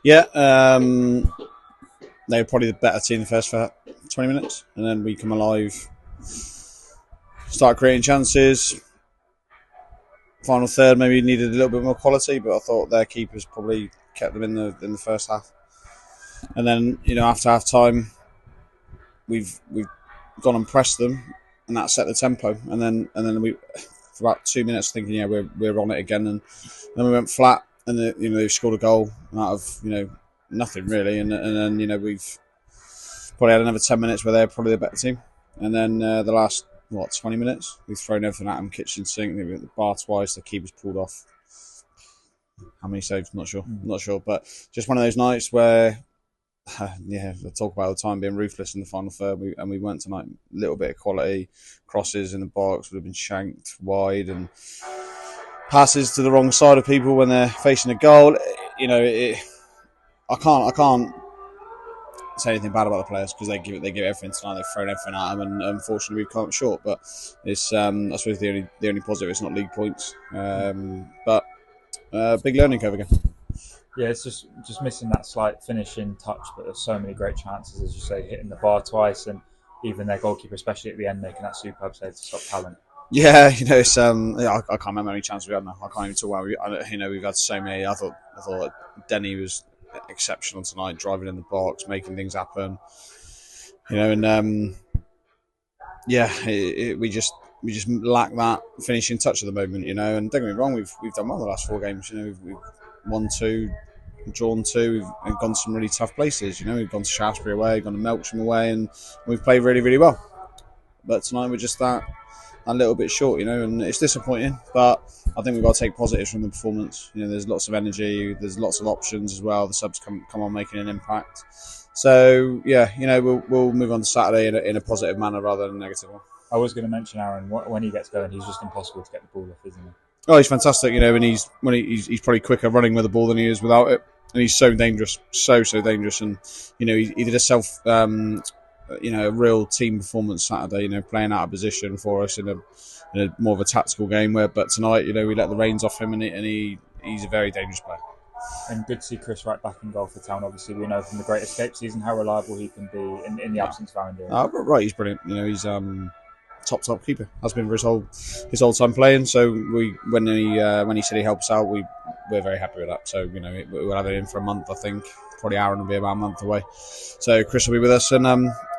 Yeah, they were probably the better team the first 20 minutes, and then we come alive, start creating chances. Final third maybe needed a little bit more quality, but I thought their keepers probably kept them in the first half. And then after half time, we've gone and pressed them, and that set the tempo. And then we for about 2 minutes thinking we're on it again, and then we went flat, and they scored a goal out of nothing really, and then we've probably had another 10 minutes where they're probably the better team, and then the last 20 minutes we've thrown everything at them, kitchen sink. They hit the bar twice, the keeper's pulled off. How many saves? Not sure, but just one of those nights where I talk about all the time being ruthless in the final third, and we went tonight. A little bit of quality, crosses in the box would have been shanked wide, and passes to the wrong side of people when they're facing a goal. I can't say anything bad about the players because they give everything tonight. They've thrown everything at them, and unfortunately we've come up short. But it's I suppose the only positive. It's not league points, but big learning curve again. Yeah, it's just missing that slight finishing touch, but there's so many great chances, as you say, hitting the bar twice, and even their goalkeeper, especially at the end, making that superb save to stop talent. Yeah, it's I can't remember how many chances we had now. I can't even talk about. We've had so many. I thought Denny was exceptional tonight, driving in the box, making things happen. And we just lack that finishing touch at the moment. And don't get me wrong, we've done well the last 4 games. We've won 2, drawn 2, and gone to some really tough places. We've gone to Shaftesbury away, gone to Melksham away, and we've played really, really well. But tonight we're just that a little bit short, and it's disappointing. But I think we've got to take positives from the performance. There's lots of energy, there's lots of options as well. The subs come on making an impact. So yeah, we'll move on to Saturday in a positive manner rather than a negative one. I was going to mention Aaron. When he gets going, he's just impossible to get the ball off, isn't he? Oh, he's fantastic, and he's probably quicker running with the ball than he is without it, and he's so dangerous, so dangerous, and he did a real team performance Saturday, playing out of position for us in a more of a tactical game. But tonight, we let the reins off him, and he's a very dangerous player. And good to see Chris Wright back in goal for Town. Obviously, we know from the Great Escape season how reliable he can be in the absence of Aaron Deere. Right, he's brilliant. He's top keeper. Has been for his whole time playing. So when he said he helps out, we're very happy with that. So we'll have it in for a month, I think. Probably Aaron will be about a month away. So Chris will be with us, and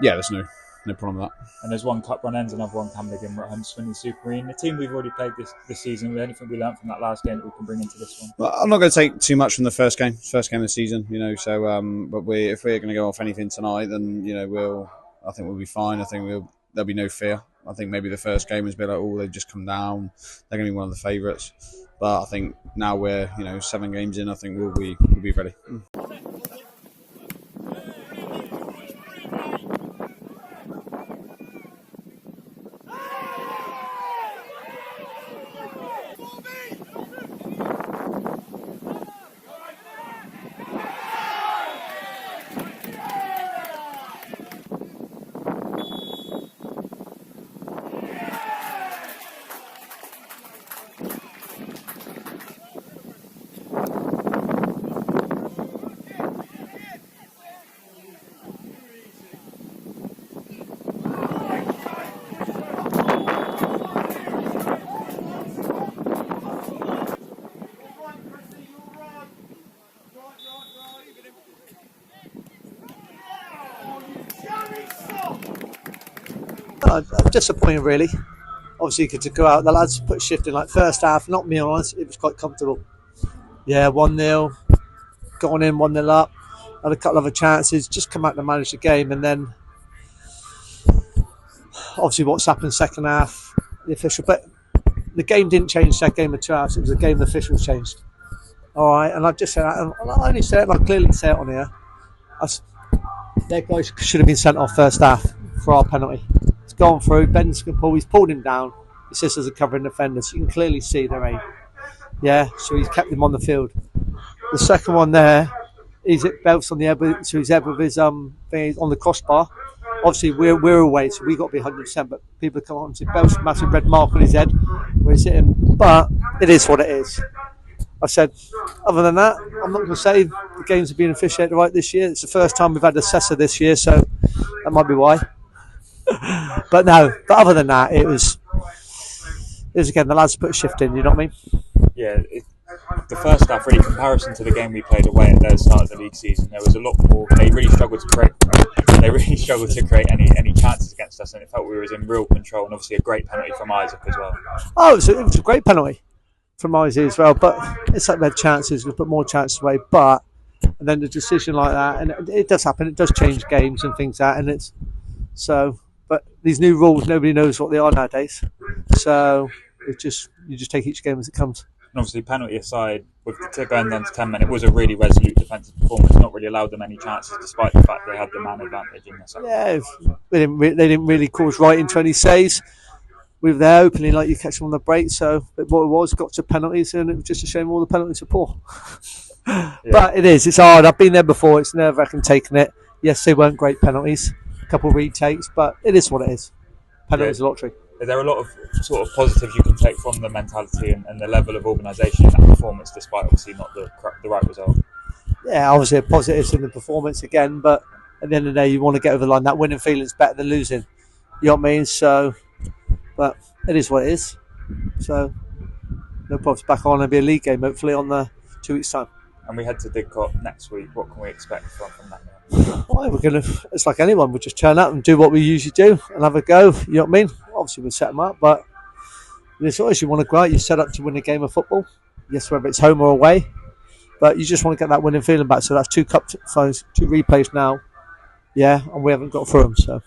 there's no problem with that. And there's one cup run ends, another one can begin. We're at Huntsman and Supermarine. The team we've already played this season. Anything we learned from that last game that we can bring into this one? Well, I'm not going to take too much from the first game of the season, So, but if we're going to go off anything tonight, then I think we'll be fine. I think there'll be no fear. I think maybe the first game has been like, they've just come down. They're going to be one of the favourites. But I think now we're 7 games in. I think we'll be ready. Disappointing, really. Obviously, to go out, the lads put shift in. Like first half, not me honest, it was quite comfortable. Yeah, 1-0, gone in 1-0 up, had a couple of other chances, just come out to manage the game, and then obviously what's happened second half, the official, but the game didn't change that game of 2 hours. It was a game the officials changed. All right, and I've just said that, and I only say it, and I clearly say it on here. Their guys should have been sent off first half for our penalty. It's gone through. Ben's he's pulled him down. His sister's a covering defender, so you can clearly see their aim. Yeah, so he's kept him on the field. The second one there, he's at belts on the head, so he's head with his thing on the crossbar. Obviously, we're away, so we got to be 100%. But people come on to belts, massive red mark on his head where he's hitting. But it is what it is. I said, other than that, I'm not going to say the games have been officiated right this year. It's the first time we've had an assessor this year, so that might be why. But no, but other than that, it was again, the lads put a shift in, you know what I mean? Yeah, the first half, really, comparison to the game we played away at the start of the league season, there was a lot more. They really struggled to create. Any chances against us, and it felt we were in real control. And obviously, a great penalty from Isaac as well. Oh, it was a great penalty from Isaac as well. But it's like we had chances, we put more chances away. But and then the decision like that, and it does happen. It does change games and things like that, and it's so. But these new rules, nobody knows what they are nowadays. So you just take each game as it comes. And obviously, penalty aside, with the going down to 10 men, it was a really resolute defensive performance. Not really allowed them any chances, despite the fact they had the man advantage in the second. Yeah, they didn't really cause right into any saves. We were there openly, like you catch them on the break. So what it was, got to penalties, and it was just a shame all the penalties were poor. Yeah. But it's hard. I've been there before. It's nerve-wracking taking it. Yes, they weren't great penalties. A couple of retakes, but it is what it is. Penalties are lottery. Is there a lot of sort of positives you can take from the mentality and the level of organisation in that performance, despite obviously not the right result? Yeah, obviously positives in the performance again, but at the end of the day, you want to get over the line. That winning feeling is better than losing. You know what I mean? So, but it is what it is. So, no problems. Back on and be a league game, hopefully, on the 2 weeks' time. And we head to Didcot next week. What can we expect from that game? Well, it's like anyone. We just turn up and do what we usually do and have a go. You know what I mean? Obviously, we'll set them up, but it's always you want to go out. You set up to win a game of football. Yes, whether it's home or away, but you just want to get that winning feeling back. So that's 2 cup phones, 2 replays now. Yeah, and we haven't got through them. So